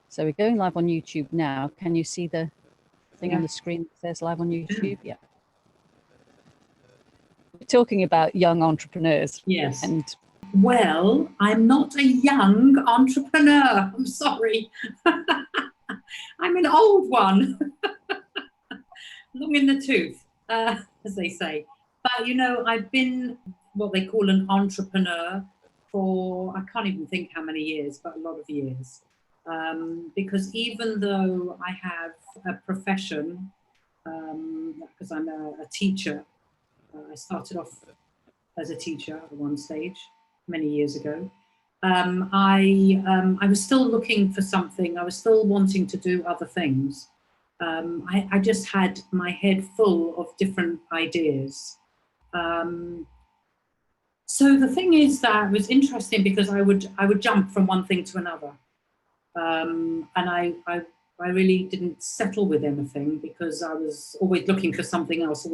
So we're going live on YouTube now. Can you see the thing on the screen that says live on YouTube? Yeah. We're talking about young entrepreneurs. Yes. And well, I'm not a young entrepreneur. I'm sorry. I'm an old one. Long in the tooth, as they say. But, you know, I've been what they call an entrepreneur for, I can't even think how many years, but a lot of years. Because even though I have a profession, because I'm a teacher, I started off as a teacher at one stage many years ago. I was still looking for something. I was still wanting to do other things. I just had my head full of different ideas. So the thing is that it was interesting because I would jump from one thing to another. And I really didn't settle with anything because I was always looking for something else,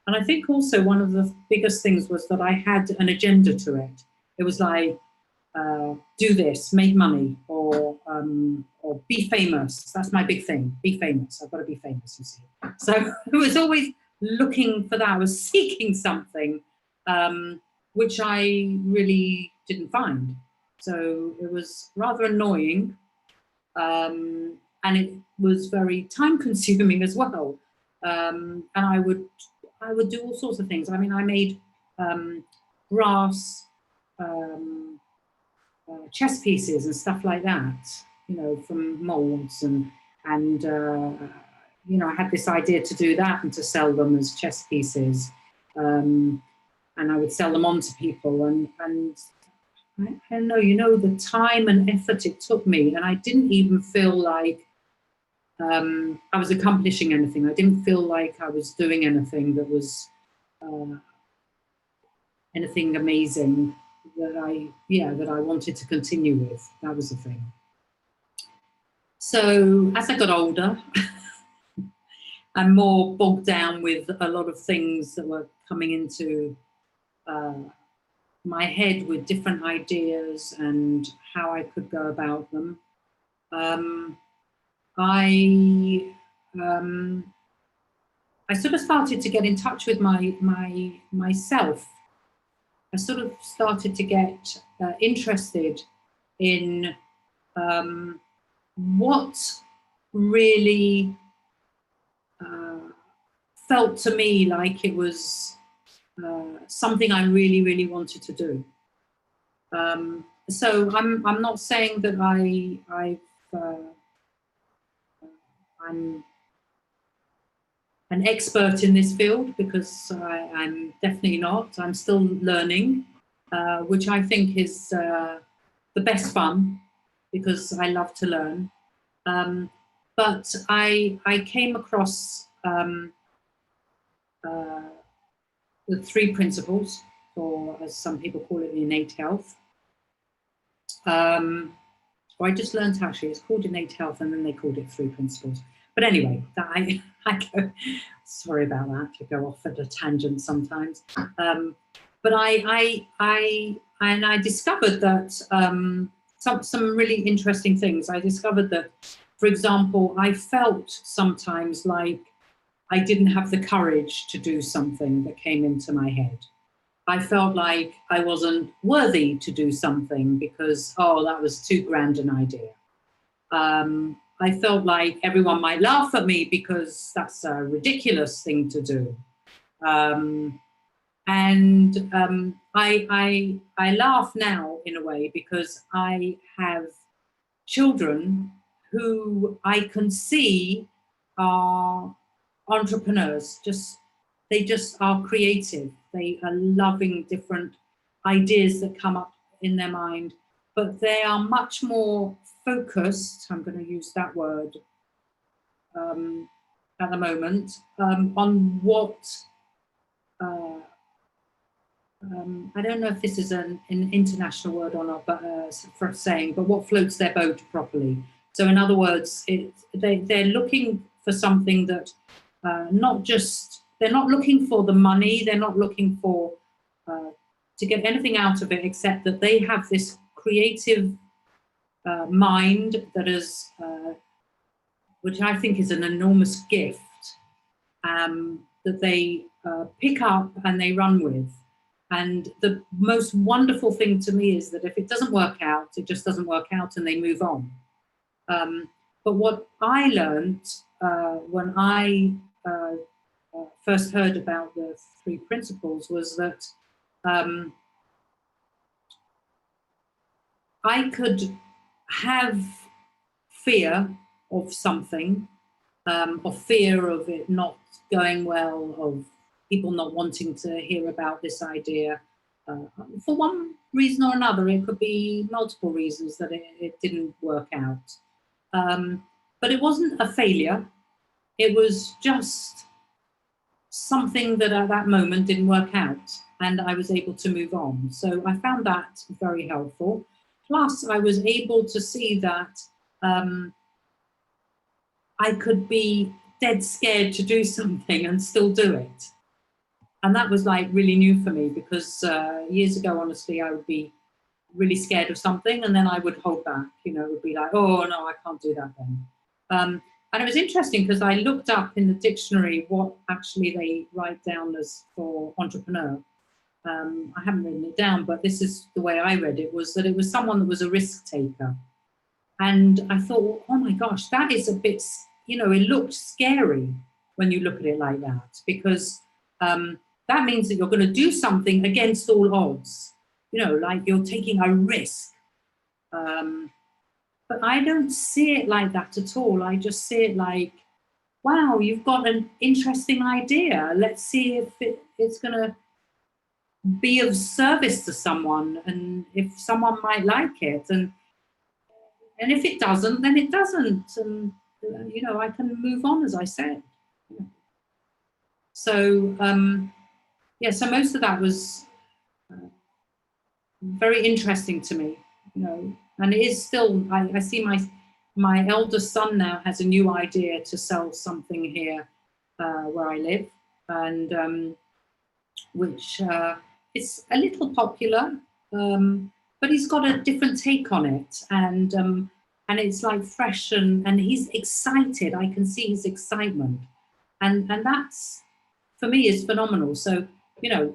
And I think also one of the biggest things was that I had an agenda to it. It was like, do this, make money, or be famous. That's my big thing, be famous. I've got to be famous, you see. So I was always looking for that. I was seeking something, which I really didn't find. So it was rather annoying, and it was very time consuming as well. And I would do all sorts of things. I mean, I made brass chess pieces and stuff like that, you know, from molds, and you know, I had this idea to do that and to sell them as chess pieces, and I would sell them on to people, and I don't know, you know, the time and effort it took me, and I didn't even feel like I was accomplishing anything. I didn't feel like I was doing anything that was anything amazing that I wanted to continue with. That was the thing. So as I got older, I'm more bogged down with a lot of things that were coming into my head with different ideas and how I could go about them. I sort of started to get in touch with myself. I sort of started to get interested in what really felt to me like it was something I really, really wanted to do. So I'm not saying that I'm an expert in this field, because I'm definitely not. I'm still learning, which I think is the best fun, because I love to learn. But I came across the 3 principles, or as some people call it, innate health. Or I just learned, actually, it's called innate health, and then they called it 3 principles. But anyway, that I go, sorry about that, to go off at a tangent sometimes. But I discovered that some really interesting things. I discovered that, for example, I felt sometimes like I didn't have the courage to do something that came into my head. I felt like I wasn't worthy to do something because, oh, that was too grand an idea. I felt like everyone might laugh at me because that's a ridiculous thing to do. I laugh now in a way, because I have children who I can see are entrepreneurs. They just are creative. They are loving different ideas that come up in their mind, but they are much more focused, I'm going to use that word at the moment, on what, I don't know if this is an international word or not, but for saying, but what floats their boat properly. So in other words, they're looking for something that they're not looking for the money, they're not looking for to get anything out of it, except that they have this creative mind that is, which I think is an enormous gift, that they pick up and they run with. And the most wonderful thing to me is that if it doesn't work out, it just doesn't work out and they move on. But what I learned when I first heard about the 3 principles was that I could have fear of something, of fear of it not going well, of people not wanting to hear about this idea. For one reason or another, it could be multiple reasons that it didn't work out. But it wasn't a failure. It was just something that at that moment didn't work out, and I was able to move on. So I found that very helpful. Plus, I was able to see that I could be dead scared to do something and still do it. And that was like really new for me, because years ago, honestly, I would be really scared of something and then I would hold back, you know, it would be like, oh no, I can't do that then. And it was interesting because I looked up in the dictionary what actually they write down as for entrepreneur. I haven't written it down, but this is the way I read it, was that it was someone that was a risk taker. And I thought, oh my gosh, that is a bit, you know, it looked scary when you look at it like that, because that means that you're going to do something against all odds, you know, like you're taking a risk. But I don't see it like that at all. I just see it like, wow, you've got an interesting idea. Let's see if it's going to be of service to someone, and if someone might like it. And if it doesn't, then it doesn't. And, you know, I can move on, as I said. So, yeah, so most of that was very interesting to me, you know, and it is still, I see my eldest son now has a new idea to sell something here where I live, and which is a little popular, but he's got a different take on it, and it's like fresh, and he's excited. I can see his excitement, and that's, for me, is phenomenal. So, you know,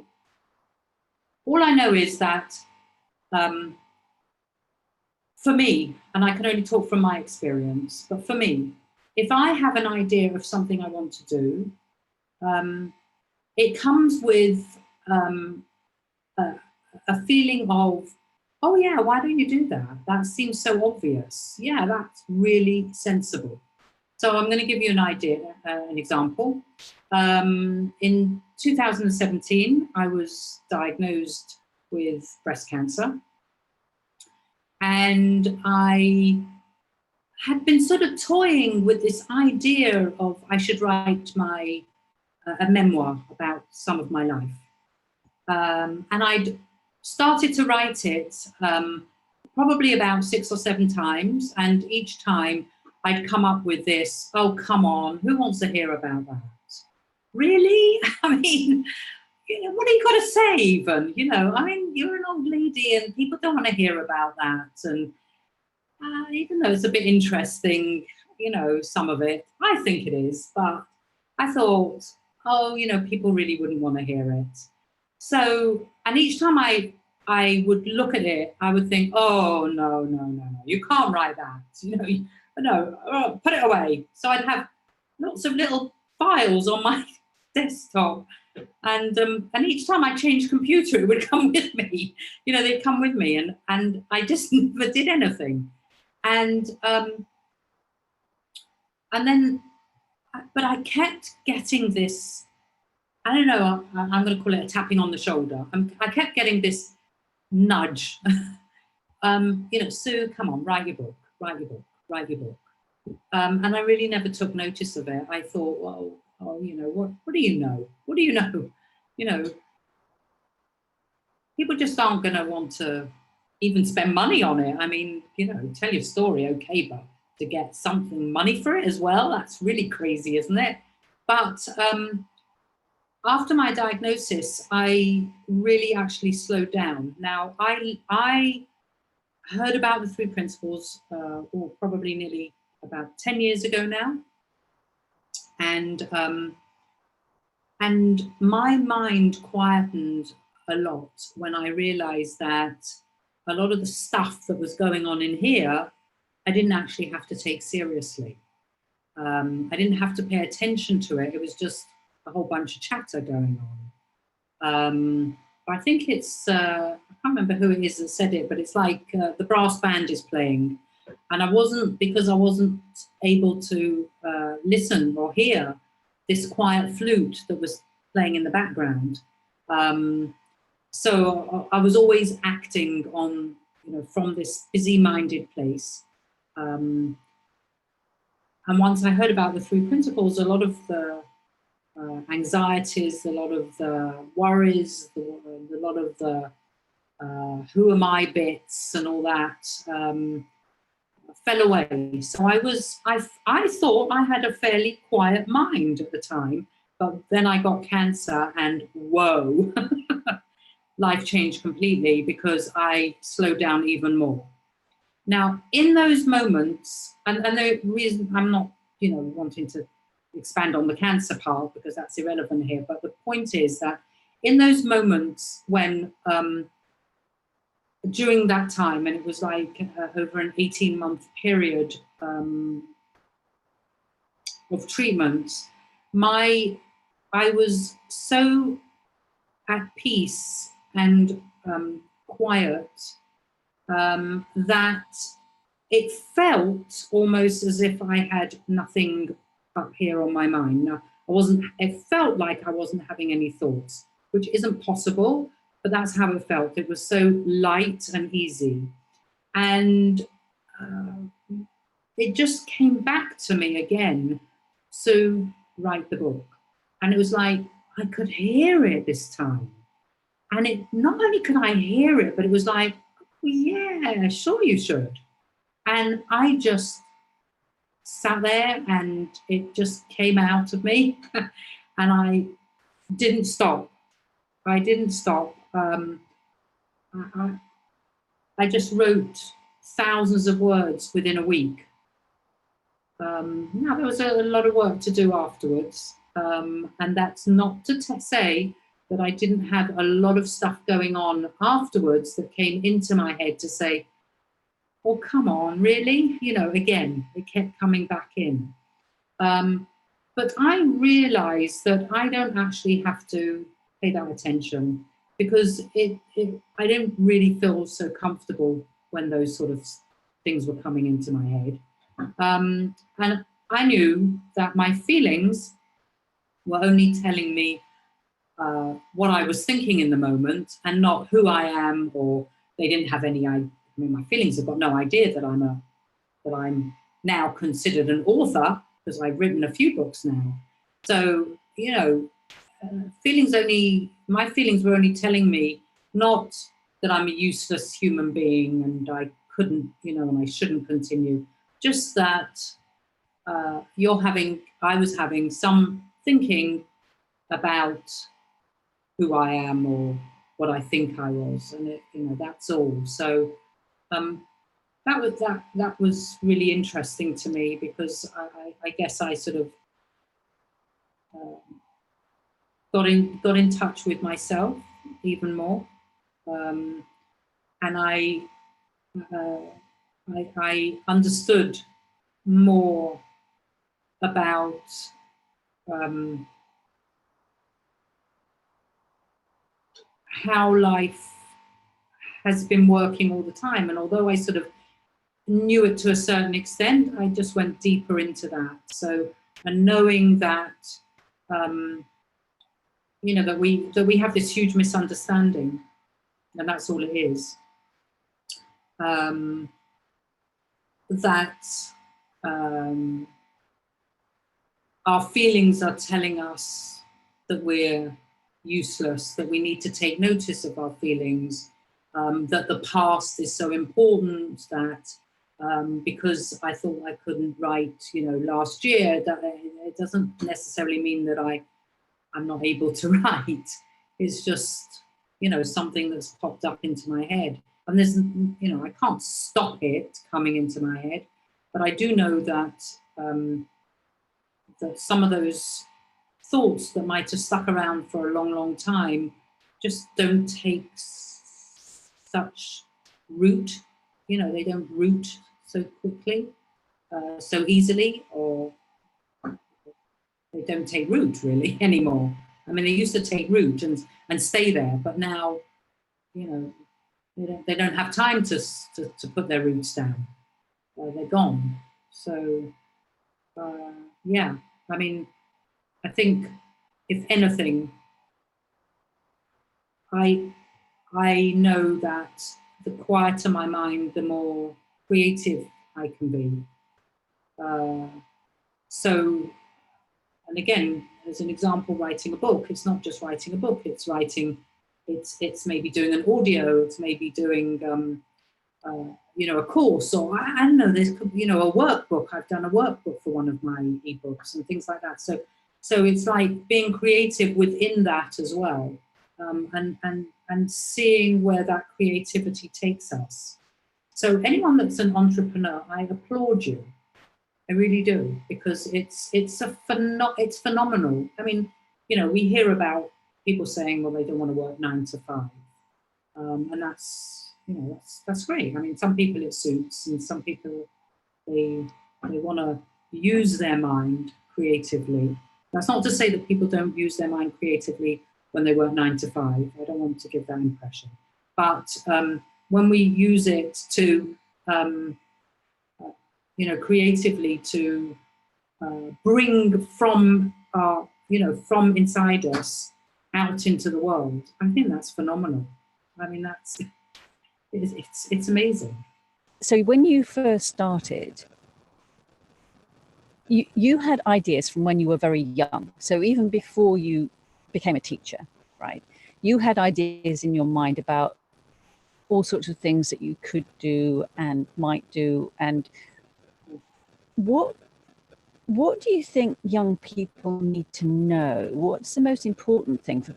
all I know is that for me, and I can only talk from my experience, but for me, if I have an idea of something I want to do, it comes with a feeling of, oh yeah, why don't you do that? That seems so obvious. Yeah, that's really sensible. So I'm going to give you an idea, an example. In 2017, I was diagnosed with breast cancer. And I had been sort of toying with this idea of I should write a memoir about some of my life. And I'd started to write it probably about 6 or 7 times. And each time I'd come up with this, oh, come on, who wants to hear about that? Really? I mean, you know, what are you got to say even? You know, I mean, you're an old lady and people don't want to hear about that. And even though it's a bit interesting, you know, some of it, I think it is. But I thought, oh, you know, people really wouldn't want to hear it. So, and each time I would look at it, I would think, oh, no, you can't write that. You know, no, put it away. So I'd have lots of little files on my desktop. And each time I changed computer, it would come with me. You know, they'd come with me, and I just never did anything. And then, but I kept getting this. I don't know. I'm going to call it a tapping on the shoulder. I kept getting this nudge. You know, Sue, come on, write your book, write your book, write your book. And I really never took notice of it. I thought, well, oh, you know, what do you know? What do you know? You know, people just aren't going to want to even spend money on it. I mean, you know, tell your story, okay, but to get something money for it as well, that's really crazy, isn't it? But after my diagnosis, I really actually slowed down. Now, I heard about the three principles, or probably nearly about 10 years ago now. And my mind quietened a lot when I realized that a lot of the stuff that was going on in here, I didn't actually have to take seriously. I didn't have to pay attention to it. It was just a whole bunch of chatter going on. I think it's, I can't remember who it is that said it, but it's like the brass band is playing. And because I wasn't able to listen or hear this quiet flute that was playing in the background. So I was always acting on, from this busy-minded place. And once I heard about the three principles, a lot of the anxieties, a lot of the worries, a lot of the who am I bits and all that fell away. So I thought I had a fairly quiet mind at the time, but then I got cancer and whoa, life changed completely because I slowed down even more. Now, in those moments, and the reason I'm not, wanting to expand on the cancer part because that's irrelevant here, but the point is that in those moments when, during that time, and it was like over an 18-month period of treatment, I was so at peace and quiet that it felt almost as if I had nothing up here on my mind. Now, it felt like I wasn't having any thoughts, which isn't possible, but that's how it felt. It was so light and easy. And it just came back to me again to write the book. And it was like, I could hear it this time. And it not only could I hear it, but it was like, yeah, sure you should. And I just sat there and it just came out of me and I didn't stop. I didn't stop. I just wrote thousands of words within a week. Now there was a lot of work to do afterwards. And that's not to say that I didn't have a lot of stuff going on afterwards that came into my head to say, oh, come on, really? Again, it kept coming back in. But I realized that I don't actually have to pay that attention because I didn't really feel so comfortable when those sort of things were coming into my head. And I knew that my feelings were only telling me what I was thinking in the moment and not who I am, or they didn't have any idea. I mean, my feelings have got no idea that I'm now considered an author because I've written a few books now. So, my feelings were only telling me not that I'm a useless human being and I couldn't, and I shouldn't continue, just that I was having some thinking about who I am or what I think I was, and that's all. So that was really interesting to me because I guess I sort of got in touch with myself even more, and I understood more about how life has been working all the time. And although I sort of knew it to a certain extent, I just went deeper into that. So, and knowing that, that we have this huge misunderstanding, and that's all it is. That our feelings are telling us that we're useless, that we need to take notice of our feelings, that the past is so important, that because I thought I couldn't write, last year, that it doesn't necessarily mean that I'm not able to write. It's just, something that's popped up into my head. and there's, I can't stop it coming into my head, but I do know that that some of those thoughts that might have stuck around for a long, long time just don't take such root. They don't root so quickly, so easily, or they don't take root really anymore. I mean, they used to take root and stay there, but now, they don't have time to put their roots down. They're gone. So, yeah, I mean, I think if anything, I know that the quieter my mind, the more creative I can be. So, and again, as an example, writing a book, it's not just writing a book, it's maybe doing an audio, it's maybe doing, a course, or I don't know, there's, a workbook. I've done a workbook for one of my ebooks and things like that. So it's like being creative within that as well, and seeing where that creativity takes us. So anyone that's an entrepreneur, I applaud you. I really do, because it's phenomenal. I mean, we hear about people saying, well, they don't want to work 9 to 5, and that's great. I mean, some people it suits, and some people they want to use their mind creatively. That's not to say that people don't use their mind creatively when they work 9 to 5. I don't want to give that impression. But when we use it to creatively to bring from from inside us out into the world, I think that's phenomenal. I mean, it's amazing. So when you first started, you had ideas from when you were very young. So even before you became a teacher, right? You had ideas in your mind about all sorts of things that you could do and might do. And what do you think young people need to know? What's the most important thing for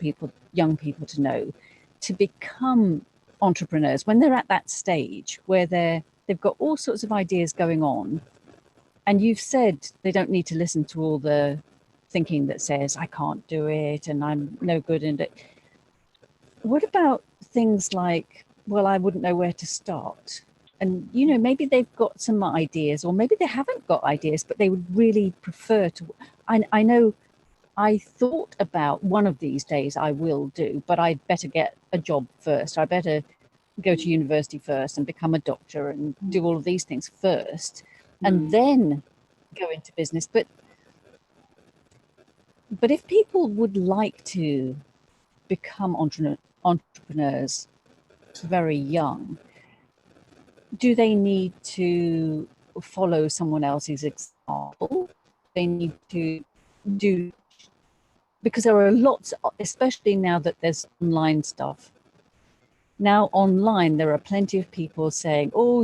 young people to know to become entrepreneurs when they're at that stage where they've got all sorts of ideas going on, and you've said they don't need to listen to all the thinking that says, I can't do it and I'm no good in it. What about things like, well, I wouldn't know where to start? And, maybe they've got some ideas, or maybe they haven't got ideas, but they would really prefer to. I know I thought about one of these days I will do, but I'd better get a job first. I better go to university first and become a doctor and do all of these things first, and then go into business. But if people would like to become entrepreneurs very young, do they need to follow someone else's example? They need to do, because there are lots, especially now that there's online stuff. Now online, there are plenty of people saying, oh,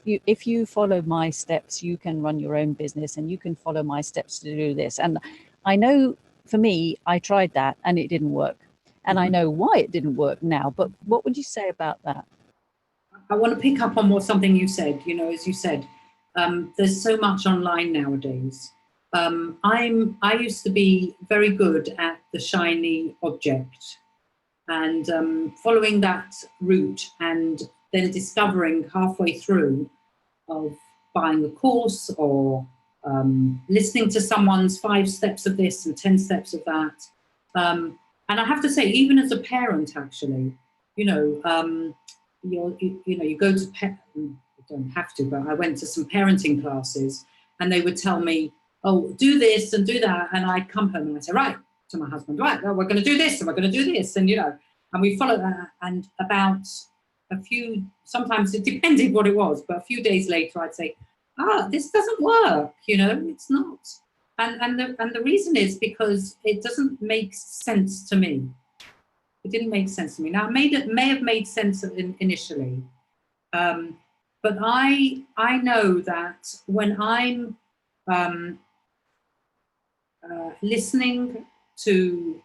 if you follow my steps, you can run your own business, and you can follow my steps to do this. And I know for me, I tried that and it didn't work. And I know why it didn't work now. But what would you say about that? I want to pick up on something you said. As you said, there's so much online nowadays. I used to be very good at the shiny object, and following that route, and then discovering halfway through of buying a course, or listening to someone's 5 steps of this and 10 steps of that. And I have to say, even as a parent, actually, you go to you don't have to, but I went to some parenting classes, and they would tell me, oh, do this and do that. And I'd come home and I'd say, right, to my husband, right, well, we're going to do this and we're going to do this. And, and we followed that. And about sometimes it depended what it was, but a few days later, I'd say, this doesn't work, it's not. And the reason is because it doesn't make sense to me. It didn't make sense to me. Now, it may have made sense initially, but I know that when I'm listening to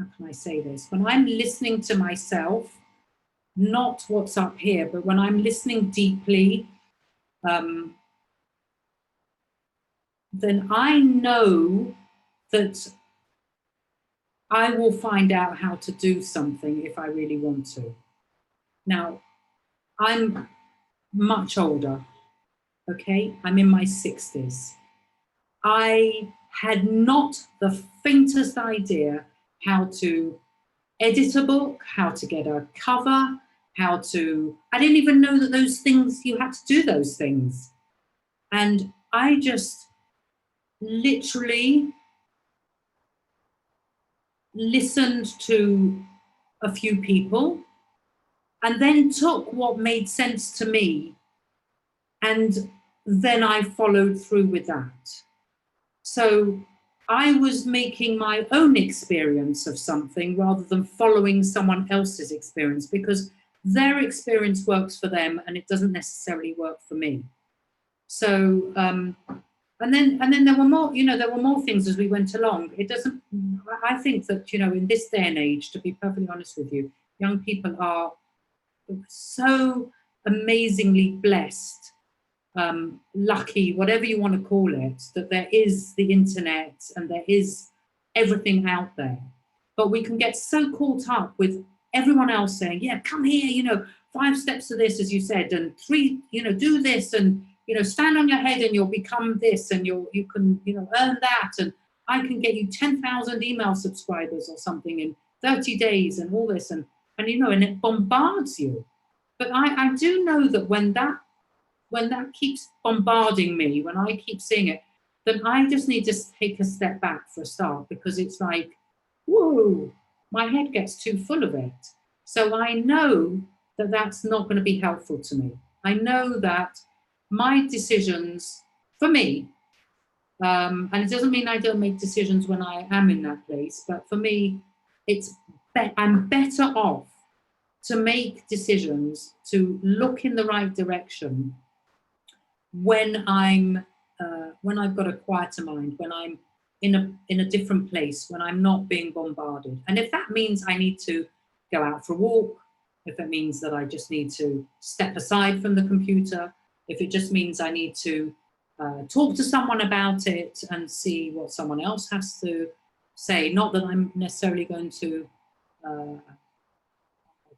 how can I say this? When I'm listening to myself, not what's up here, but when I'm listening deeply, then I know that I will find out how to do something if I really want to. Now, I'm much older, okay? I'm in my 60s. I had not the faintest idea how to edit a book, how to get a cover, I didn't even know that those things, you had to do those things. And I just literally listened to a few people and then took what made sense to me. And then I followed through with that. So I was making my own experience of something rather than following someone else's experience, because their experience works for them and it doesn't necessarily work for me. So, and then there were more, there were more things as we went along. I think that, in this day and age, to be perfectly honest with you, young people are so amazingly blessed, lucky, whatever you want to call it, that there is the internet and there is everything out there. But we can get so caught up with everyone else saying, yeah, come here, 5 steps to this, as you said, and 3, do this, and, stand on your head and you'll become this, and you can, earn that, and I can get you 10,000 email subscribers or something in 30 days and all this, and it bombards you. But I do know that when that keeps bombarding me, when I keep seeing it, then I just need to take a step back for a start, because it's like, whoa, my head gets too full of it. So I know that that's not going to be helpful to me. I know that my decisions, for me, and it doesn't mean I don't make decisions when I am in that place, but for me, I'm better off to make decisions, to look in the right direction when I've got a quieter mind, when I'm in a different place, when I'm not being bombarded. And if that means I need to go out for a walk, if it means that I just need to step aside from the computer, if it just means I need to talk to someone about it and see what someone else has to say, not that I'm necessarily going to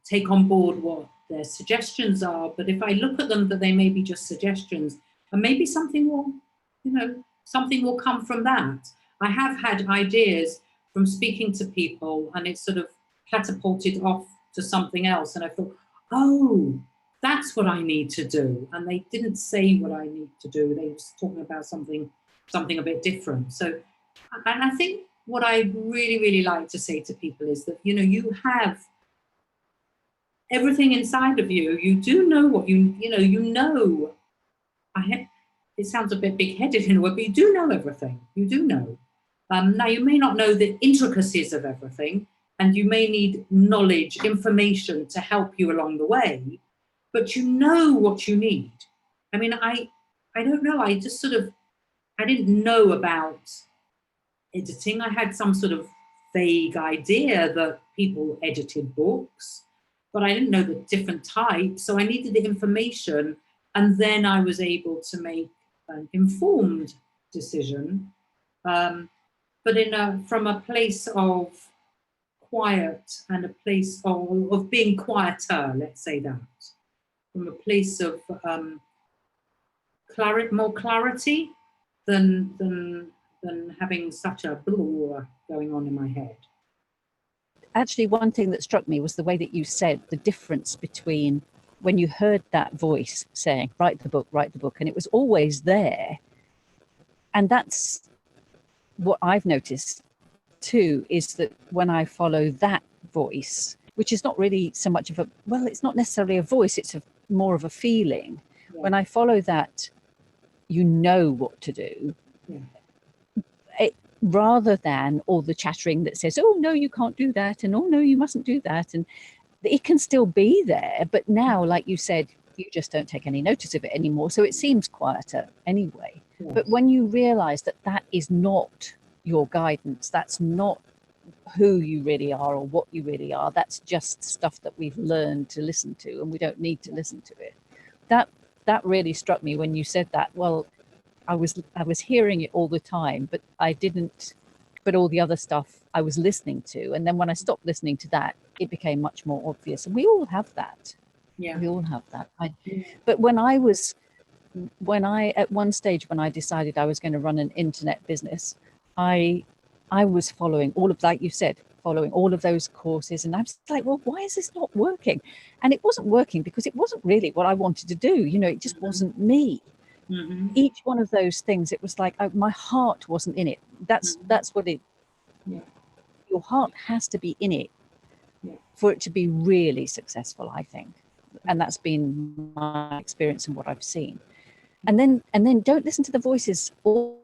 take on board what their suggestions are, but if I look at them that they may be just suggestions, and maybe something will come from that. I have had ideas from speaking to people, and it's sort of catapulted off to something else, and I thought, oh, that's what I need to do. And they didn't say what I need to do. They were talking about something a bit different. So, and I think what I really, really like to say to people is that, you have everything inside of you. You do know what it sounds a bit big-headed in a way, but you do know everything. You do know. Now, you may not know the intricacies of everything, and you may need knowledge, information to help you along the way, but you know what you need. I mean, I don't know. I just I didn't know about editing. I had some sort of vague idea that people edited books, but I didn't know the different types. So I needed the information, and then I was able to make an informed decision, but from a place of quiet and a place of being quieter, let's say that, from a place of more clarity than having such a blah going on in my head. Actually, one thing that struck me was the way that you said the difference between when you heard that voice saying, write the book, and it was always there. And that's what I've noticed too, is that when I follow that voice, which is not really so much of it's not necessarily a voice, it's more of a feeling. Yeah. When I follow that, you know what to do. Yeah. Rather than all the chattering that says, oh, no, you can't do that. And, oh, no, you mustn't do that. And it can still be there. But now, like you said, you just don't take any notice of it anymore. So it seems quieter anyway. Yes. But when you realize that that is not your guidance, that's not who you really are or what you really are. That's just stuff that we've learned to listen to, and we don't need to listen to it. That really struck me when you said that. Well, I was hearing it all the time, but I didn't. But all the other stuff I was listening to, and then when I stopped listening to that, it became much more obvious. And we all have that. Yeah. We all have that. But when I at one stage when I decided I was going to run an internet business, I was following all of, like you said, following all of those courses, and I was like, well, why is this not working? And it wasn't working because it wasn't really what I wanted to do. You know, it just wasn't me. Mm-hmm. Each one of those things, it was like my heart wasn't in it. That's what it. Yeah. Your heart has to be in it Yeah. for it to be really successful, I think, and that's been my experience and what I've seen. And then don't listen to the voices, all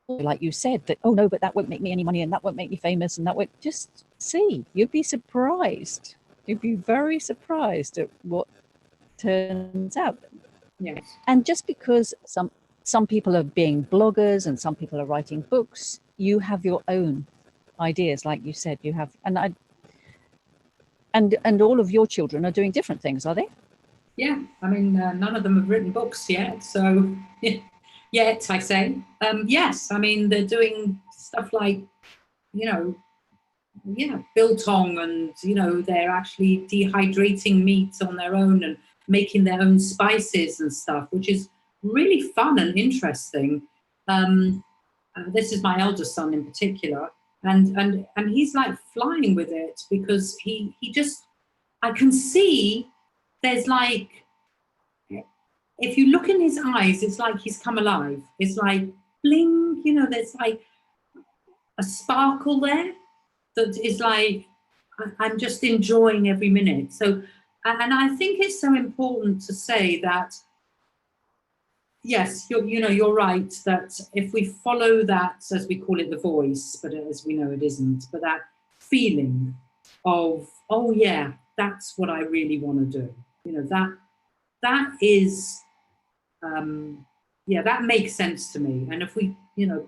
like you said, that, oh no, but that won't make me any money, and that won't make me famous, and that won't. Just see. You'd be surprised. You'd be very surprised at what turns out. Yes. And just because some people are being bloggers and some people are writing books, you have your own ideas, like you said. You have, and all of your children are doing different things, are they? Yeah, I mean, none of them have written books yet, so yet I say. Yes, I mean, they're doing stuff like, you know, biltong, and, you know, they're actually dehydrating meat on their own and making their own spices and stuff, which is really fun and interesting. This is my eldest son in particular, and he's like flying with it, because he just, I can see there's like, if you look in his eyes, it's like he's come alive. It's like bling, you know, there's like a sparkle there that is like, I'm just enjoying every minute. So, and I think it's so important to say that, yes, you're right, that if we follow that, as we call it, the voice, but as we know it isn't, but that feeling of, oh yeah, that's what I really want to do. You know, that is, that makes sense to me. And if we,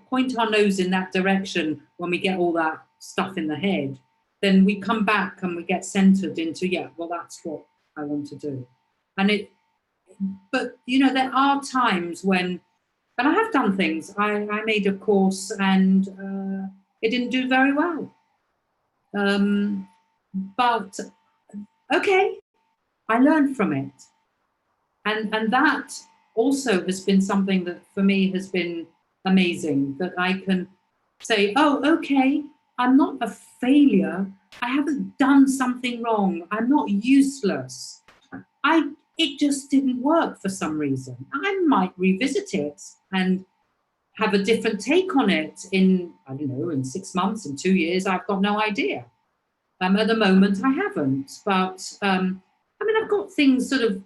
point our nose in that direction when we get all that stuff in the head, then we come back and we get centered into, that's what I want to do. But there are times when, and I have done things. I made a course and it didn't do very well. But okay, I learned from it. And that also has been something that for me has been amazing, that I can say, oh, okay, I'm not a failure. I haven't done something wrong. I'm not useless. It just didn't work for some reason. I might revisit it and have a different take on it in, I don't know, in 6 months, in 2 years, I've got no idea. At the moment, I haven't. But, I've got things sort of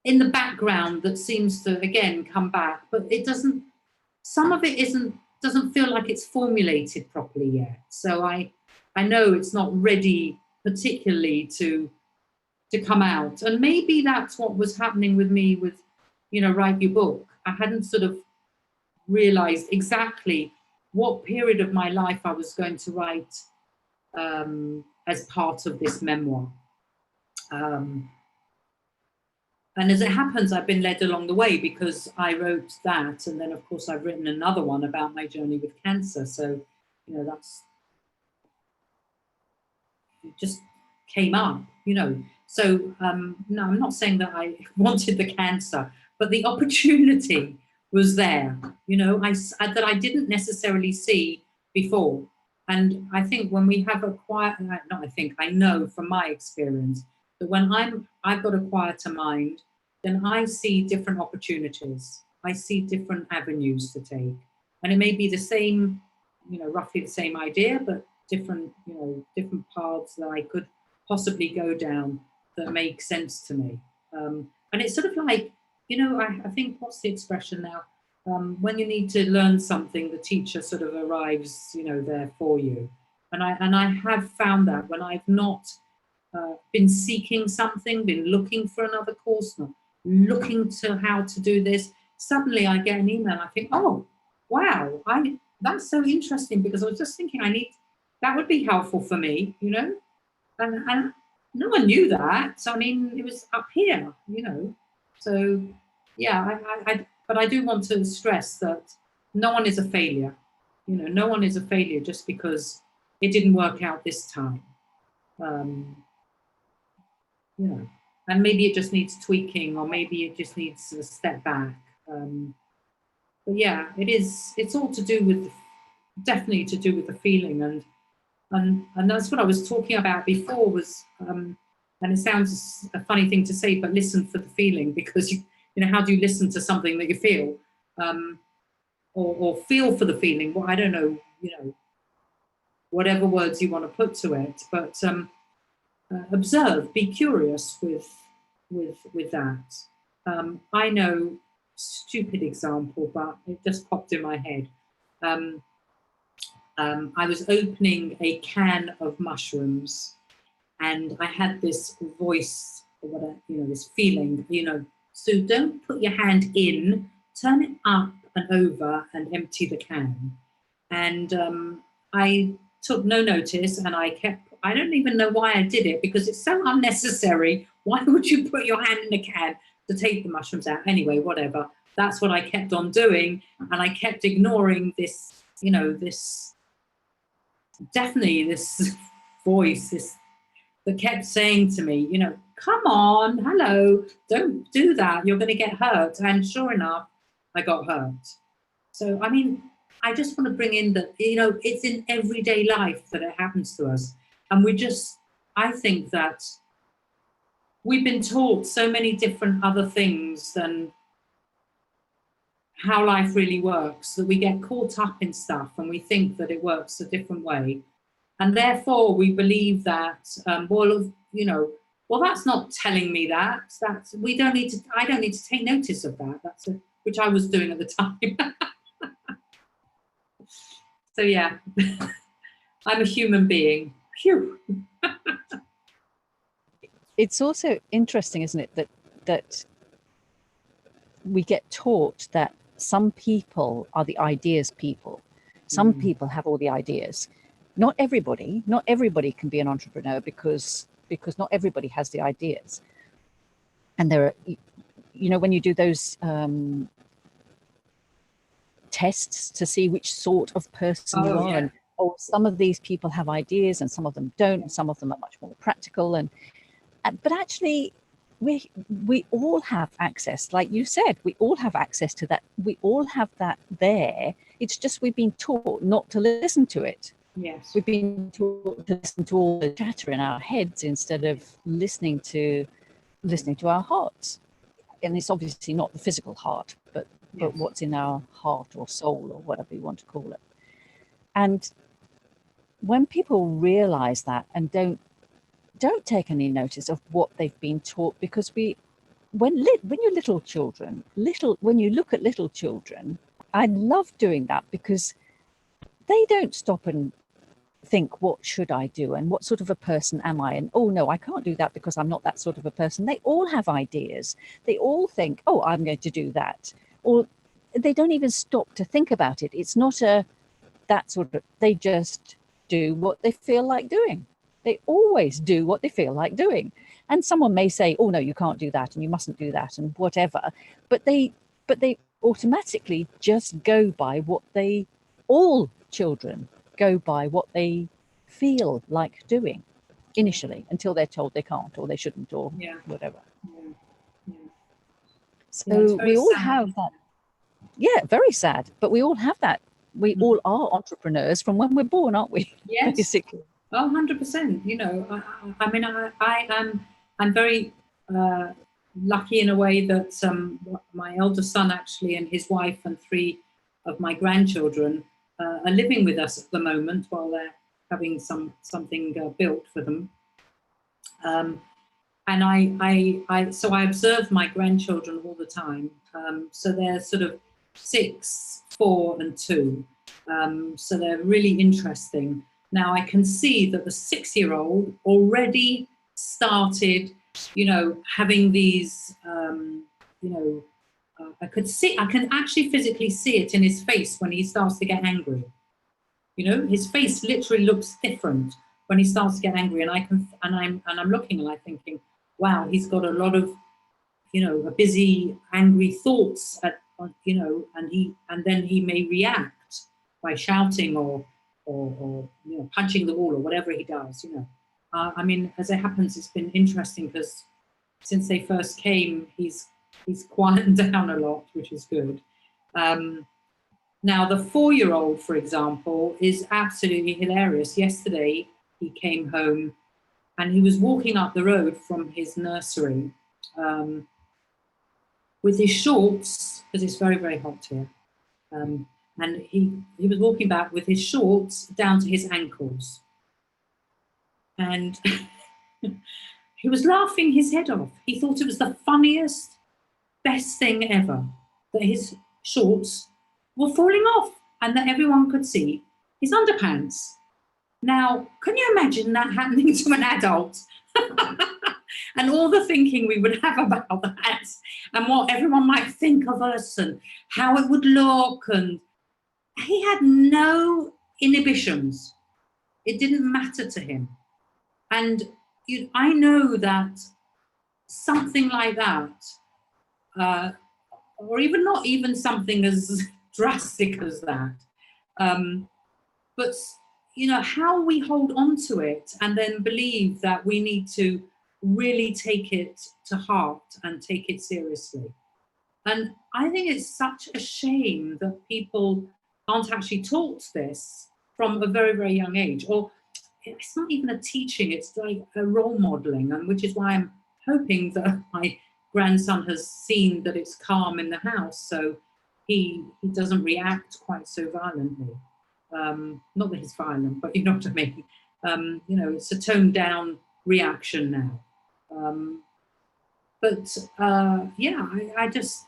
in the background that seems to, again, come back. But it doesn't, some of it doesn't feel like it's formulated properly yet. So I know it's not ready particularly to come out. And maybe that's what was happening with me with, Write Your Book. I hadn't sort of realized exactly what period of my life I was going to write as part of this memoir. And as it happens, I've been led along the way, because I wrote that. And then, of course, I've written another one about my journey with cancer. So, that's it just came up, So, no, I'm not saying that I wanted the cancer, but the opportunity was there, that I didn't necessarily see before. And I think when we have I know from my experience that when I've got a quieter mind, then I see different opportunities. I see different avenues to take. And it may be the same, roughly the same idea, but different paths that I could possibly go down that make sense to me. And it's sort of like, I think, what's the expression now? When you need to learn something, the teacher sort of arrives, there for you. And I have found that when I've not been seeking something, been looking for another course, not looking to how to do this, suddenly I get an email and I think, oh, wow, that's so interesting, because I was just thinking I need that would be helpful for me, you know. And no one knew that. So I mean, it was up here, you know. So yeah, but I do want to stress that no one is a failure. You know, no one is a failure just because it didn't work out this time. Um, you know, and maybe it just needs tweaking, or maybe it just needs a step back. But yeah, it is. It's all to do with, definitely to do with the feeling, and that's what I was talking about before. Was and it sounds a funny thing to say, but listen for the feeling, because you know, how do you listen to something that you feel, or feel for the feeling? Well, I don't know, you know, whatever words you want to put to it, but observe, be curious with that. I know, stupid example, but it just popped in my head. I was opening a can of mushrooms, and I had this voice, or whatever, you know, this feeling, you know, so don't put your hand in, turn it up and over and empty the can. And I took no notice, and I don't even know why I did it, because it's so unnecessary. Why would you put your hand in a can to take the mushrooms out? Anyway, whatever. That's what I kept on doing. And I kept ignoring this, you know, this, definitely this voice, this, that kept saying to me, you know, come on, hello, don't do that. You're going to get hurt. And sure enough, I got hurt. So, I mean, I just want to bring in that, you know, it's in everyday life that it happens to us. And we just, I think that we've been taught so many different other things than how life really works, that we get caught up in stuff and we think that it works a different way. And therefore we believe that, well, you know, well, that's not telling me that. That's, we don't need to, I don't need to take notice of that. That's a, which I was doing at the time. So yeah, I'm a human being. Phew. It's also interesting, isn't it, that we get taught that some people are the ideas people. Some people have all the ideas. Not everybody can be an entrepreneur, because not everybody has the ideas. And there are, you know, when you do those tests to see which sort of person you are, Yeah. and some of these people have ideas and some of them don't, and some of them are much more practical, and but actually we all have access, like you said, we all have access to that. We all have that there. It's just we've been taught not to listen to it. Yes. We've been taught to listen to all the chatter in our heads instead of listening to our hearts. And it's obviously not the physical heart, but what's in our heart or soul or whatever you want to call it. And when people realize that and don't take any notice of what they've been taught, because when you're little children, when you look at little children, I love doing that, because they don't stop and think, what should I do and what sort of a person am I, and oh no, I can't do that because I'm not that sort of a person. They all have ideas. They all think, oh, I'm going to do that, or they don't even stop to think about it. It's not that sort of, they just do what they feel like doing. They always do what they feel like doing. And someone may say, oh no, you can't do that and you mustn't do that and whatever, but they automatically just go by what all children go by what they feel like doing initially, until they're told they can't or they shouldn't or whatever. So we all have that. Yeah, very sad, but we all have that. We all are entrepreneurs from when we're born, aren't we? Yes. Basically. Oh, 100%. You know, I mean, I'm very lucky in a way that my eldest son actually, and his wife and 3 of my grandchildren are living with us at the moment while they're having something built for them. And so I observe my grandchildren all the time. So they're sort of 6, 4, and 2. So they're really interesting. Now I can see that the 6-year-old already started, you know, having these, you know, I can actually physically see it in his face when he starts to get angry. You know, his face literally looks different when he starts to get angry. And I'm looking and I'm thinking, wow, he's got a lot of, you know, a busy, angry thoughts you know, and then he may react by shouting or you know, punching the wall or whatever he does, you know. I mean, as it happens, it's been interesting because since they first came, he's quietened down a lot, which is good. Now, the 4-year-old, for example, is absolutely hilarious. Yesterday, he came home and he was walking up the road from his nursery with his shorts, because it's very, very hot here. And he was walking back with his shorts down to his ankles. And he was laughing his head off. He thought it was the funniest, best thing ever, that his shorts were falling off and that everyone could see his underpants. Now, can you imagine that happening to an adult? And all the thinking we would have about that and what everyone might think of us and how it would look. And he had no inhibitions. It didn't matter to him. And I know that something like that, or even not even something as drastic as that, but you know, how we hold on to it and then believe that we need to really take it to heart and take it seriously. And I think it's such a shame that people aren't actually taught this from a very, very young age. Or it's not even a teaching, it's like a role modeling, and which is why I'm hoping that my grandson has seen that it's calm in the house, so he doesn't react quite so violently. Not that he's violent, but you know what I mean. You know, it's a toned down reaction now. Yeah, I just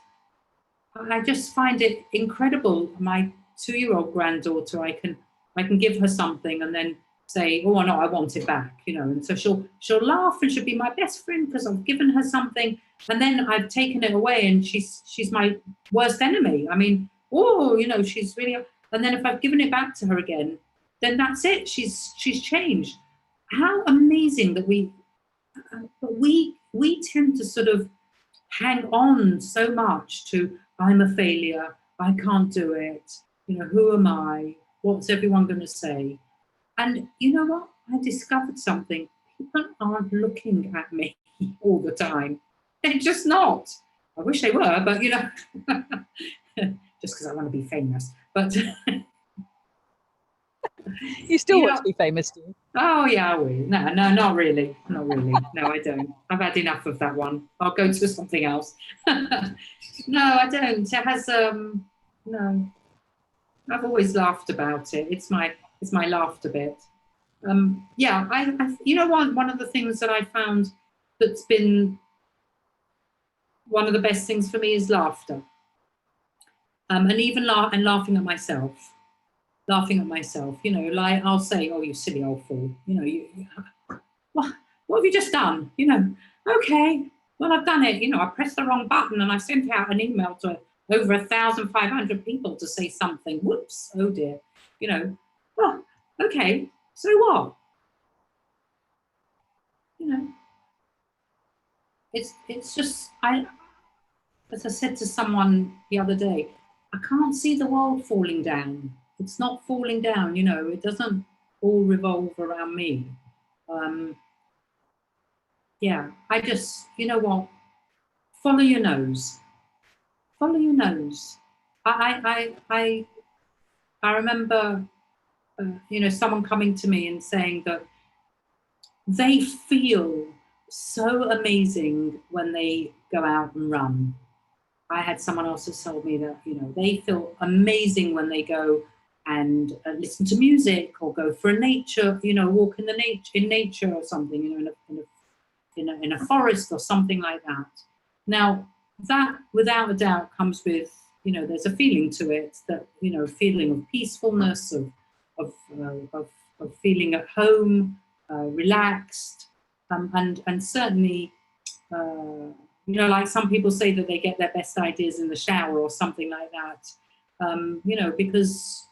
find it incredible. My 2-year-old granddaughter, I can give her something and then say, oh no, I want it back, you know, and so she'll laugh and she'll be my best friend because I've given her something, and then I've taken it away and she's my worst enemy. I mean, oh, you know, she's really, and then if I've given it back to her again, then that's it. She's changed. How amazing that we tend to sort of hang on so much to, I'm a failure, I can't do it, you know, who am I? What's everyone going to say? And you know what? I discovered something. People aren't looking at me all the time. They're just not. I wish they were, but you know, just because I want to be famous. But you still want to be famous, do you? Oh yeah, I will. No, not really. Not really. No, I don't. I've had enough of that one. I'll go to something else. No, I don't. It has no. I've always laughed about it. It's my laughter bit. Yeah, I you know, one of the things that I found that's been one of the best things for me is laughter. And even laughing at myself. Laughing at myself, you know, like I'll say, oh, you silly old fool, you know, what have you just done? You know, okay, well, I've done it. You know, I pressed the wrong button and I sent out an email to over 1,500 people to say something. Whoops, oh dear. You know, well, okay, so what? You know, it's just, as I said to someone the other day, I can't see the world falling down. It's not falling down, you know, it doesn't all revolve around me. Yeah, I just, you know what, follow your nose. Follow your nose. I remember, you know, someone coming to me and saying that they feel so amazing when they go out and run. I had someone else who told me that, you know, they feel amazing when they go and listen to music or go for a nature, you know, walk in nature or something, you know, in a forest or something like that. Now, that without a doubt comes with, you know, there's a feeling to it that, you know, feeling of peacefulness, of feeling at home, relaxed, and certainly. You know, like some people say that they get their best ideas in the shower or something like that, you know, because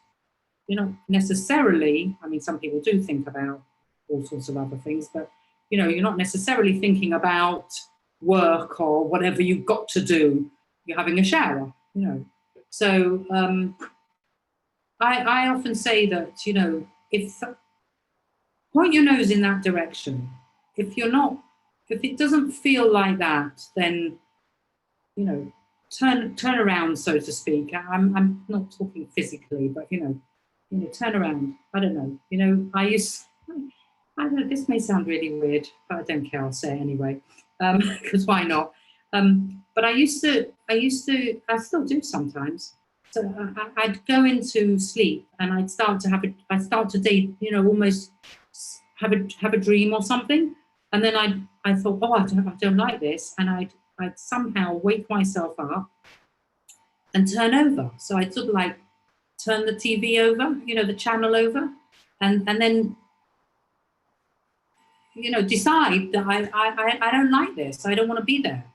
you're not necessarily, I mean, some people do think about all sorts of other things, but, you know, you're not necessarily thinking about work or whatever you've got to do. You're having a shower, you know. So I often say that, you know, if point your nose in that direction. If you're not, if it doesn't feel like that, then, you know, turn around, so to speak. I'm not talking physically, but you know, turn around. I don't know. You know, I don't know, this may sound really weird, but I don't care. I'll say it anyway, because why not? But I still do sometimes. So I'd go into sleep and I'd start to date, you know, almost have a dream or something, and then I thought, oh, I don't like this, and I'd somehow wake myself up and turn over. So I'd sort of like turn the TV over, you know, the channel over, and then, you know, decide that I don't like this. I don't want to be there.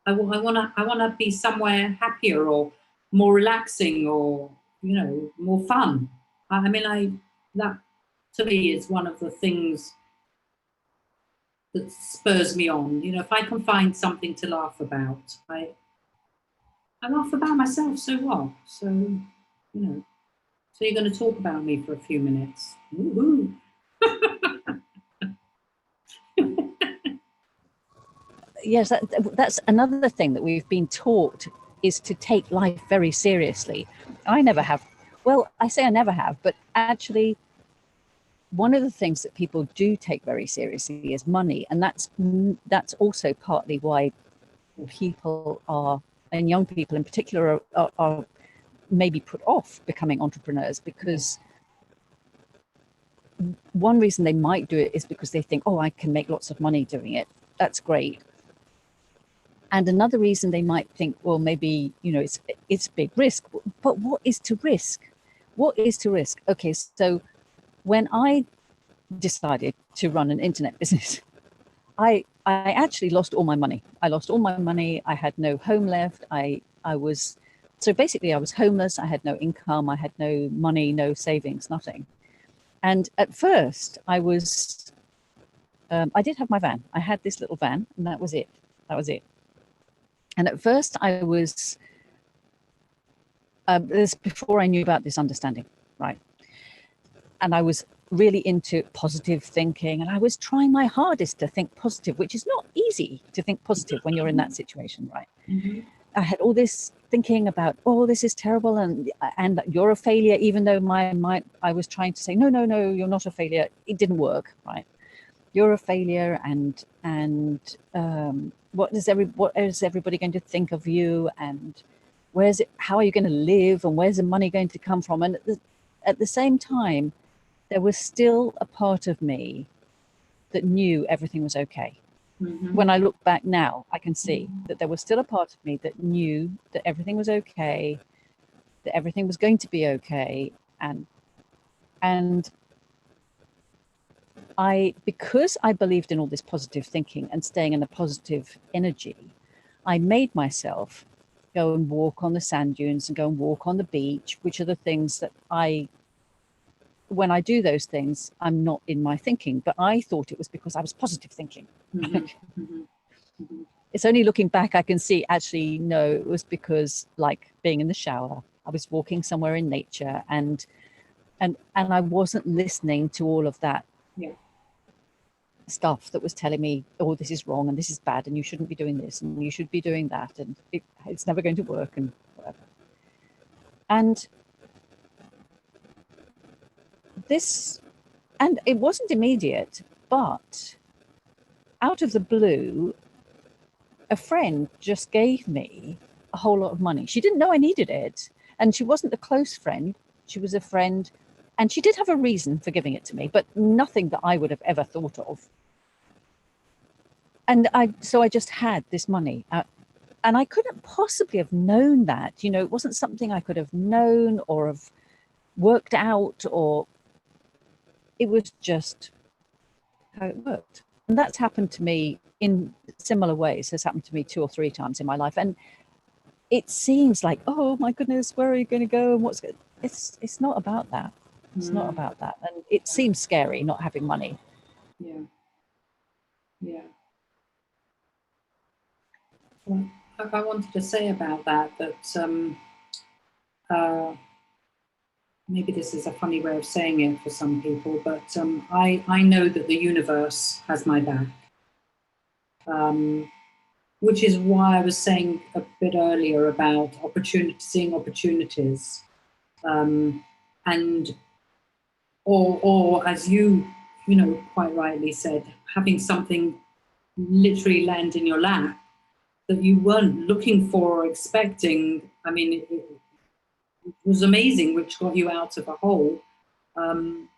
I want to be somewhere happier or more relaxing or, you know, more fun. I mean, that to me is one of the things that spurs me on. You know, if I can find something to laugh about, I laugh about myself. So what? So, you know. So you're going to talk about me for a few minutes. Woo-hoo. Yes, that's another thing that we've been taught, is to take life very seriously. I never have. Well, I say I never have, but actually, one of the things that people do take very seriously is money, and that's also partly why people are, and young people in particular, are maybe put off becoming entrepreneurs, because one reason they might do it is because they think, oh, I can make lots of money doing it. That's great. And another reason they might think, well, maybe, you know, it's big risk. But what is to risk? What is to risk? Okay, so when I decided to run an internet business, I actually lost all my money. I lost all my money. I had no home left. I was, so basically I was homeless. I had no income. I had no money, no savings, nothing. And at first I was, I did have my van. I had this little van, and that was it. That was it. And at first I was, this before I knew about this understanding, right? And I was really into positive thinking, and I was trying my hardest to think positive, which is not easy to think positive when you're in that situation, right? Mm-hmm. I had all this thinking about, oh, this is terrible, and you're a failure, even though I was trying to say, no, you're not a failure. It didn't work, right? You're a failure, and what is everybody going to think of you, and how are you going to live, and where's the money going to come from? And at the same time, there was still a part of me that knew everything was okay. Mm-hmm. When I look back now, I can see that there was still a part of me that knew that everything was okay, that everything was going to be okay, and because I believed in all this positive thinking and staying in a positive energy, I made myself go and walk on the sand dunes and go and walk on the beach, which are the things that when I do those things, I'm not in my thinking, but I thought it was because I was positive thinking. Mm-hmm. Mm-hmm. Mm-hmm. It's only looking back I can see, actually, no, it was because, like being in the shower, I was walking somewhere in nature, and I wasn't listening to all of that stuff that was telling me, oh, this is wrong and this is bad and you shouldn't be doing this and you should be doing that and it's never going to work and whatever. And it wasn't immediate, but out of the blue, a friend just gave me a whole lot of money. She didn't know I needed it, and she wasn't a close friend. She was a friend, and she did have a reason for giving it to me, but nothing that I would have ever thought of. And so I just had this money, and I couldn't possibly have known that. You know, it wasn't something I could have known or have worked out, or it was just how it worked. And that's happened to me in similar ways. Has happened to me 2 or 3 times in my life, and it seems like, oh my goodness, where are you going to go and what's good? It's not about that. It's not about that. And it seems scary not having money. Yeah. Yeah. Well, I wanted to say about that maybe this is a funny way of saying it for some people, but I know that the universe has my back, which is why I was saying a bit earlier about seeing opportunities, and or as you quite rightly said, having something literally land in your lap that you weren't looking for or expecting. I mean, it was amazing, which got you out of a hole, and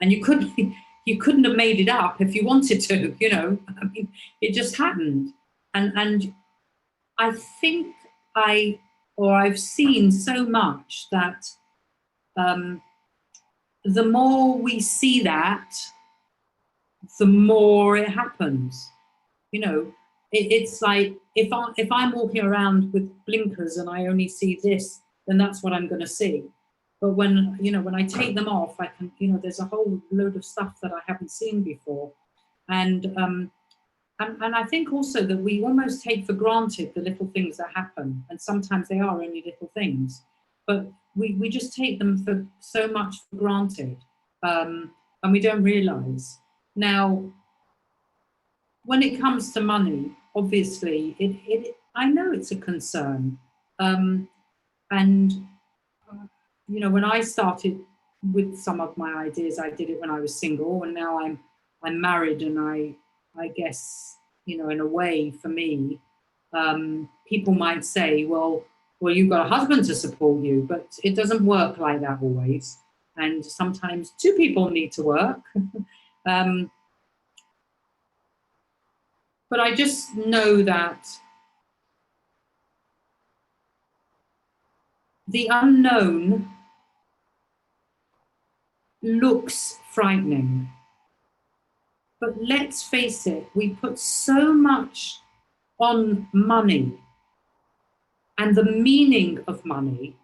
you couldn't have made it up if you wanted to. I mean, it just happened, and I think I've seen so much that the more we see that, the more it happens. It's like if I'm walking around with blinkers and I only see this, then that's what I'm going to see. But when I take them off, I can, there's a whole load of stuff that I haven't seen before, and I think also that we almost take for granted the little things that happen, and sometimes they are only little things, but we just take them for so much for granted, and we don't realise. Now, when it comes to money, obviously, I know it's a concern, and when I started with some of my ideas, I did it when I was single, and now I'm married, and I guess in a way, for me, people might say, well, you've got a husband to support you, but it doesn't work like that always, and sometimes two people need to work. But I just know that the unknown looks frightening. But let's face it, we put so much on money and the meaning of money,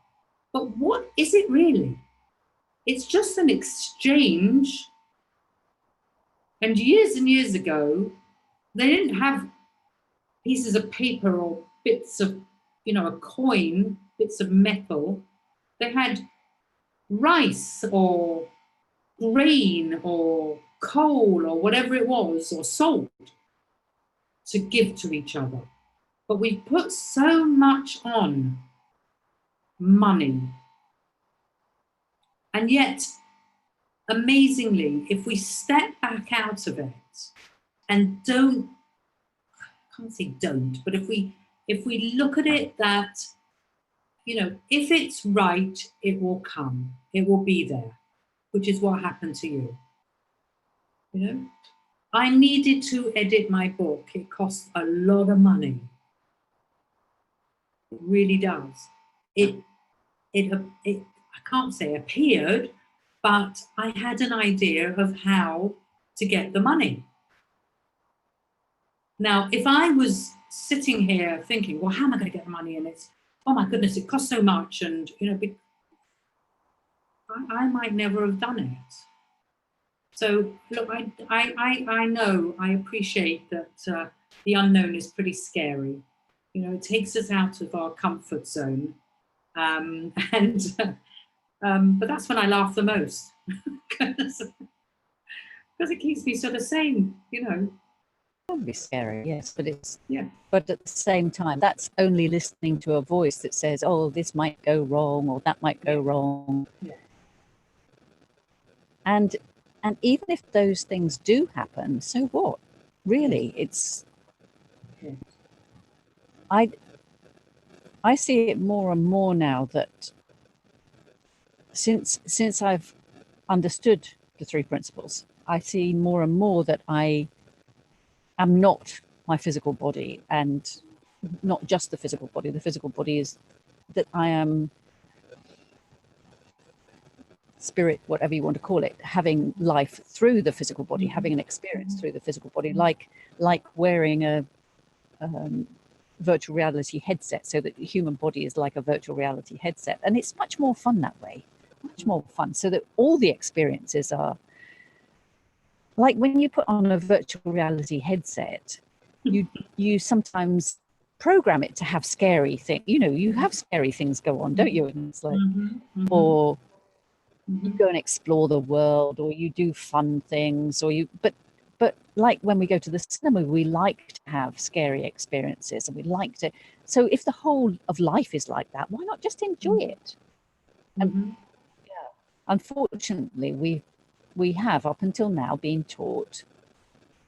but what is it really? It's just an exchange. And years ago, they didn't have pieces of paper or bits of, a coin, bits of metal. They had rice or grain or coal or whatever it was, or salt, to give to each other. But we put so much on money. And yet, amazingly, if we step back out of it and I can't say don't, but if we look at it that, if it's right, it will come, it will be there, which is what happened to you. I needed to edit my book. It cost a lot of money. It really does. It I can't say appeared, but I had an idea of how to get the money. Now, if I was sitting here thinking, well, how am I going to get the money? And it's, oh my goodness, it costs so much. And, I might never have done it. So, look, I know, I appreciate that the unknown is pretty scary. It takes us out of our comfort zone. But that's when I laugh the most, because it keeps me sort of sane, It can be scary, yes, but yeah. But at the same time, that's only listening to a voice that says, "Oh, this might go wrong, or that might go wrong." Yeah. And even if those things do happen, so what? Really, it's. Yeah. I see it more and more now that since I've understood the three principles, I see more and more that I am not my physical body, and not just the physical body. The physical body is that I am spirit, whatever you want to call it, having life through the physical body, having an experience through the physical body, like wearing a virtual reality headset, so that the human body is like a virtual reality headset, and it's much more fun that way. much more fun, so that all the experiences are like when you put on a virtual reality headset, you sometimes program it to have scary things. You know, you have scary things go on, don't you? And it's like, or you go and explore the world, or you do fun things, or but like when we go to the cinema, we like to have scary experiences, and we like to. So if the whole of life is like that, why not just enjoy it? And yeah, unfortunately, we have up until now been taught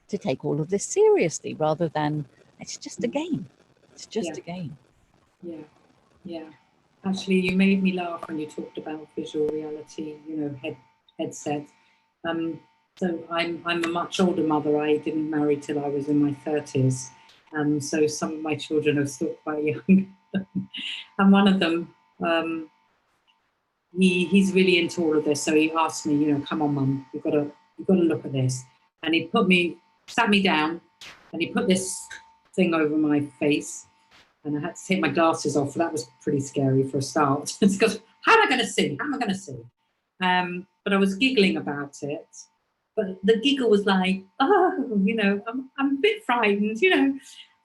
to take all of this seriously, rather than it's just a game. It's just a game. Yeah, yeah. Actually, you made me laugh when you talked about visual reality, you know, headset. So I'm a much older mother. I didn't marry till I was in my 30s. So some of my children are still quite young. And one of them, he's really into all of this. So he asked me, you know, come on, mum, you've got to look at this. And he sat me down, and he put this thing over my face. And I had to take my glasses off. That was pretty scary for a start. Because how am I going to see? How am I going to see? But I was giggling about it. But the giggle was like, oh, you know, I'm a bit frightened, you know.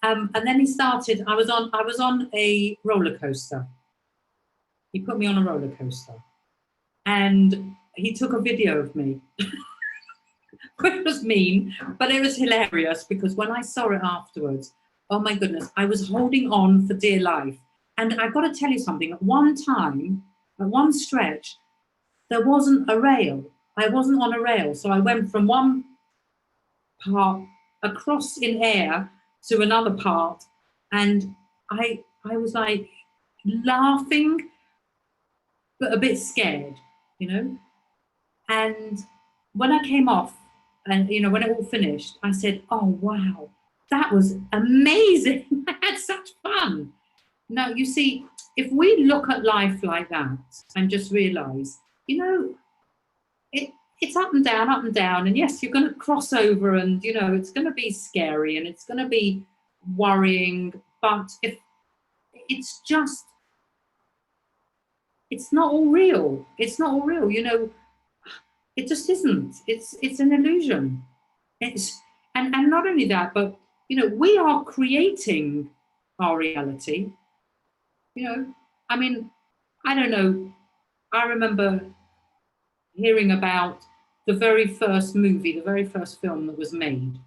And then he started. I was on a roller coaster. He put me on a roller coaster, and he took a video of me. It was mean, but it was hilarious, because when I saw it afterwards, oh my goodness, I was holding on for dear life. And I've got to tell you something, at one time, at one stretch, there wasn't a rail. I wasn't on a rail. So I went from one part across in air to another part. And I was like laughing, but a bit scared, you know? And when I came off, and you know, when it all finished, I said, oh wow, that was amazing. I had such fun. Now, you see, if we look at life like that and just realize, you know, it's up and down, and yes, you're going to cross over, and you know, it's going to be scary, and it's going to be worrying, but if it's just, it's not all real. It's not all real, you know. It just isn't. It's an illusion. It's and not only that, but you know, we are creating our reality. You know, I mean, I don't know. I remember hearing about the very first movie, the very first film that was made,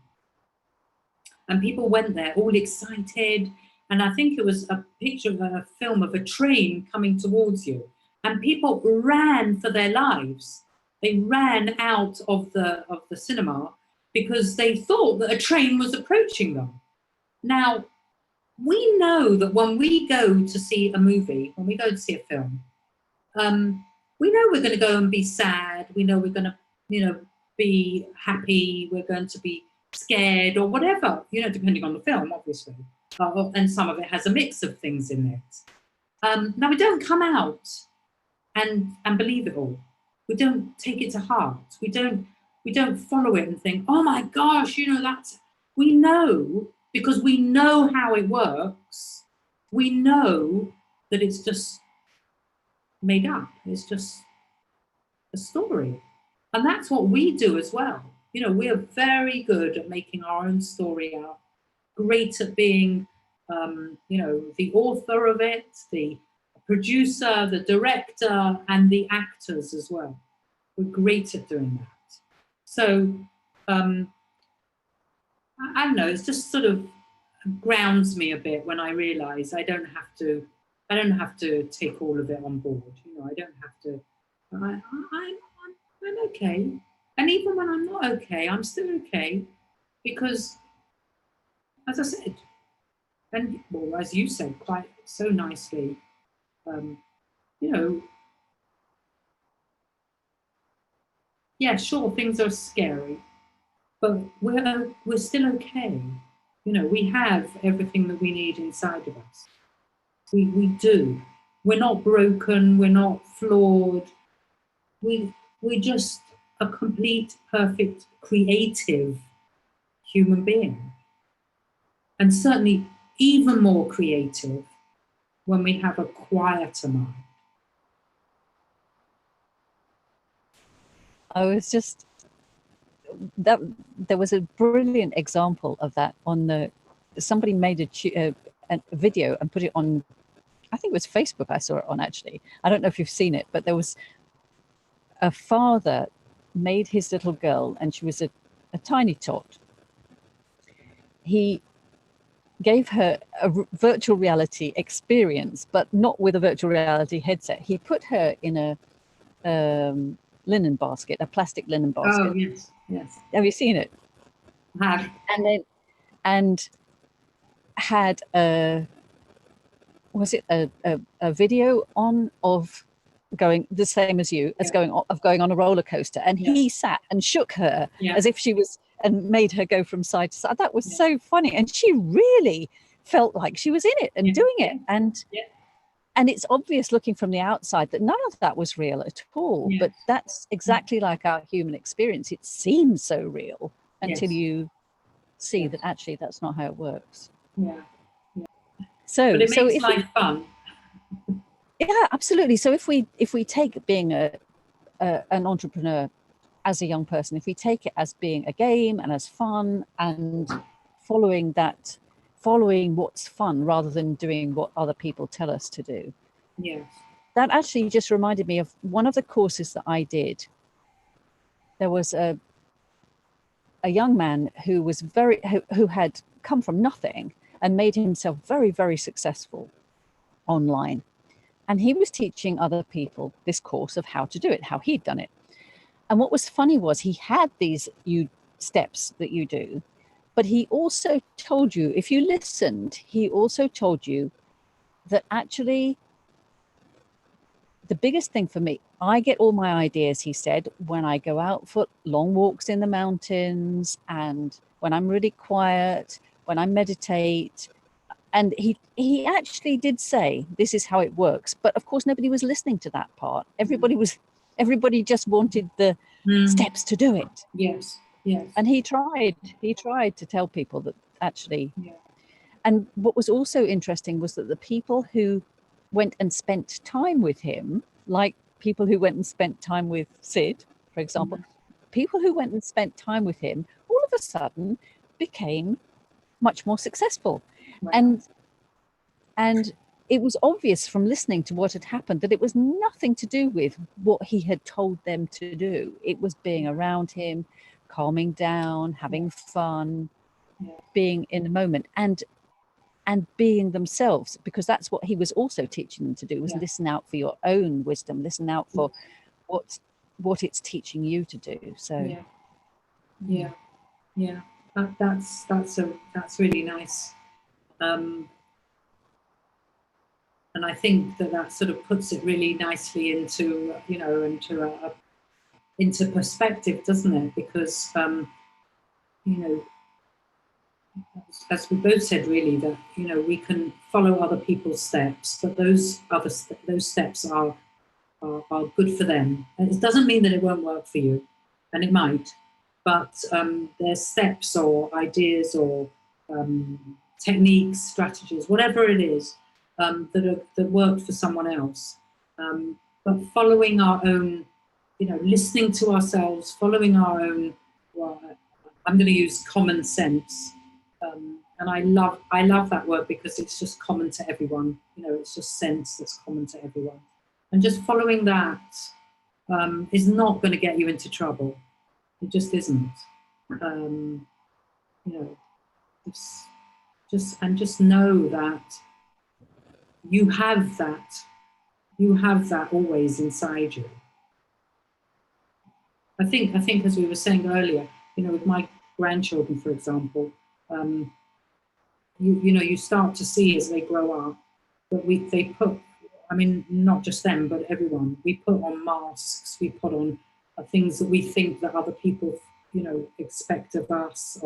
and people went there all excited. And I think it was a picture of a film of a train coming towards you, and people ran for their lives. They ran out of the cinema because they thought that a train was approaching them. Now, we know that when we go to see a movie, when we go to see a film, we know we're going to go and be sad. We know we're going to, you know, be happy. We're going to be scared or whatever, you know, depending on the film, obviously. And some of it has a mix of things in it. Now, we don't come out and believe it all. We don't take it to heart. We don't follow it and think, oh my gosh, you know, we know, because we know how it works. We know that it's just made up. It's just a story. And that's what we do as well. You know, we are very good at making our own story out, great at being, you know, the author of it, the producer, the director, and the actors as well. We're great at doing that. So, I don't know, it's just sort of grounds me a bit when I realize I don't have to take all of it on board. You know, I don't have to. I'm okay, and even when I'm not okay, I'm still okay, because, as I said, and well, as you said quite so nicely, you know, yeah, sure, things are scary, but we're still okay. You know, we have everything that we need inside of us. We do. We're not broken. We're not flawed. We're just a complete, perfect, creative human being. And certainly even more creative when we have a quieter mind. I was just that there was a brilliant example of that on the somebody made a video and put it on. I think it was Facebook. I saw it on, actually. I don't know if you've seen it, but there was a father made his little girl, and she was a tiny tot. He gave her a virtual reality experience, but not with a virtual reality headset. He put her in a linen basket, a plastic linen basket. Oh, yes, yes. Have you seen it? I have. And had a video on of going the same as you, as going on a roller coaster, and he sat and shook her as if she was, and made her go from side to side. That was so funny, and she really felt like she was in it and doing it. And it's obvious looking from the outside that none of that was real at all, but that's exactly like our human experience. It seems so real until you see that actually that's not how it works. So but it makes life fun. Yeah, absolutely. So if we take being an entrepreneur as a young person, if we take it as being a game and as fun, and following what's fun rather than doing what other people tell us to do. Yes. That actually just reminded me of one of the courses that I did. There was a young man who was who had come from nothing and made himself very, very successful online. And he was teaching other people this course of how to do it, how he'd done it. And what was funny was he had these steps that you do, but he also told you, if you listened, he also told you that actually the biggest thing for me, I get all my ideas, he said, when I go out for long walks in the mountains, and when I'm really quiet, when I meditate. And he actually did say, this is how it works. But of course, nobody was listening to that part. Everybody just wanted the steps to do it. Yes, yes. And he tried to tell people that actually. And what was also interesting was that the people who went and spent time with him, like people who went and spent time with Sid, for example, people who went and spent time with him, all of a sudden became much more successful. Right. And it was obvious from listening to what had happened that it was nothing to do with what he had told them to do. It was being around him, calming down, having fun, being in the moment, and being themselves, because that's what he was also teaching them to do, was listen out for your own wisdom, listen out for what it's teaching you to do. So that's really nice. And I think that sort of puts it really nicely into, into perspective, doesn't it? Because, as we both said, really, that, we can follow other people's steps, but those steps are good for them. And it doesn't mean that it won't work for you, and it might, but their steps or ideas or techniques, strategies, whatever it is, that worked for someone else. But following our own, listening to ourselves, following our own, I'm going to use common sense. And I love that word, because it's just common to everyone. It's just sense that's common to everyone. And just following that is not going to get you into trouble. It just isn't. Just know that you have that always inside you. I think as we were saying earlier, with my grandchildren, for example, you start to see as they grow up that they put, I mean, not just them, but everyone, we put on masks, we put on things that we think that other people, expect of us,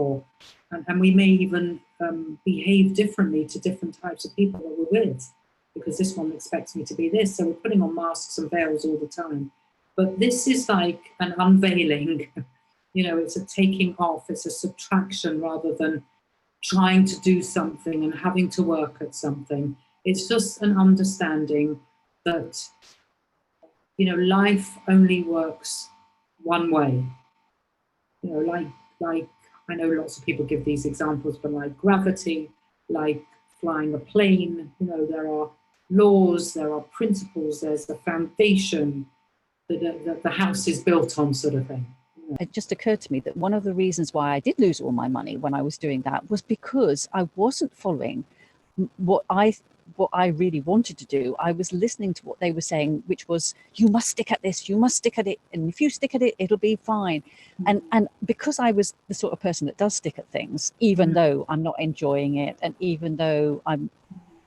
and we may even behave differently to different types of people that we're with, because this one expects me to be this. So we're putting on masks and veils all the time. But this is like an unveiling, it's a taking off, it's a subtraction rather than trying to do something and having to work at something. It's just an understanding that, life only works one way. You know, like I know lots of people give these examples, but like gravity, like flying a plane, you know, there are laws, there are principles, there's the foundation that the house is built on, sort of thing. It just occurred to me that one of the reasons why I did lose all my money when I was doing that was because I wasn't following what I really wanted to do. I was listening to what they were saying, which was, you must stick at this, you must stick at it, and if you stick at it, it'll be fine. And because I was the sort of person that does stick at things, even though I'm not enjoying it, and even though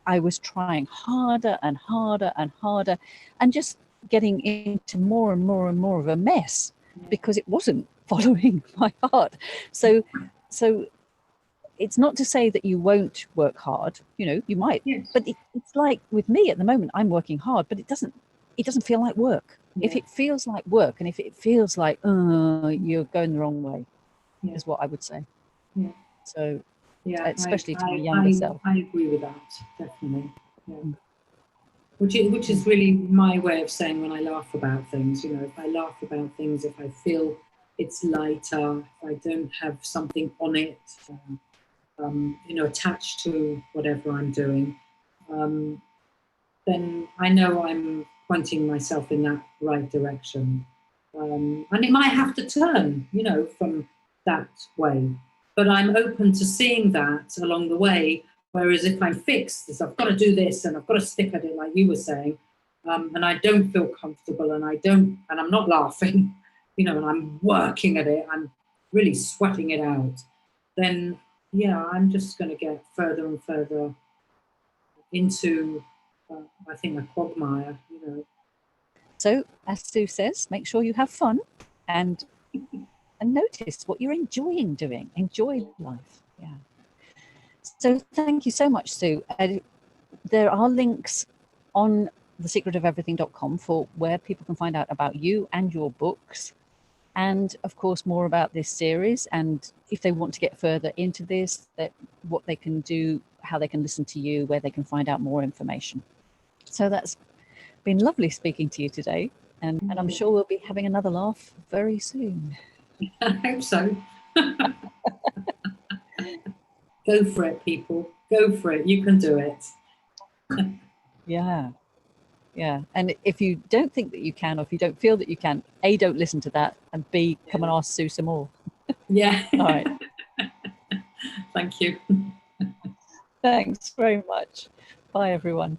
I was trying harder and harder and harder, and just getting into more and more and more of a mess because it wasn't following my heart. So it's not to say that you won't work hard, you know, you might, Yes. but it's like with me at the moment, I'm working hard, but it doesn't feel like work. If it feels like work, and if it feels like you're going the wrong way, is what I would say. So especially to my younger self. I agree with that, definitely. Which is really my way of saying when I laugh about things, you know, if I laugh about things, if I feel it's lighter, if I don't have something on it, you know, attached to whatever I'm doing, then I know I'm pointing myself in that right direction. And it might have to turn, you know, from that way. But I'm open to seeing that along the way. Whereas if I'm fixed, I've got to do this and I've got to stick at it, like you were saying, and I don't feel comfortable and I'm not laughing, you know, and I'm working at it, I'm really sweating it out, then yeah, I'm just going to get further and further into, I think, a quagmire, you know. So, as Sue says, make sure you have fun and notice what you're enjoying doing. Enjoy life. Yeah. So, thank you so much, Sue. There are links on thesecretofeverything.com for where people can find out about you and your books, and of course more about this series, and if they want to get further into this, what they can do, how they can listen to you, where they can find out more information. So that's been lovely speaking to you today, and I'm sure we'll be having another laugh very soon. I hope so. Go for it, people. Go for it. You can do it. Yeah. And if you don't think that you can, or if you don't feel that you can, A, don't listen to that, and B, come and ask Sue some more. Yeah. All right. Thank you. Thanks very much. Bye, everyone.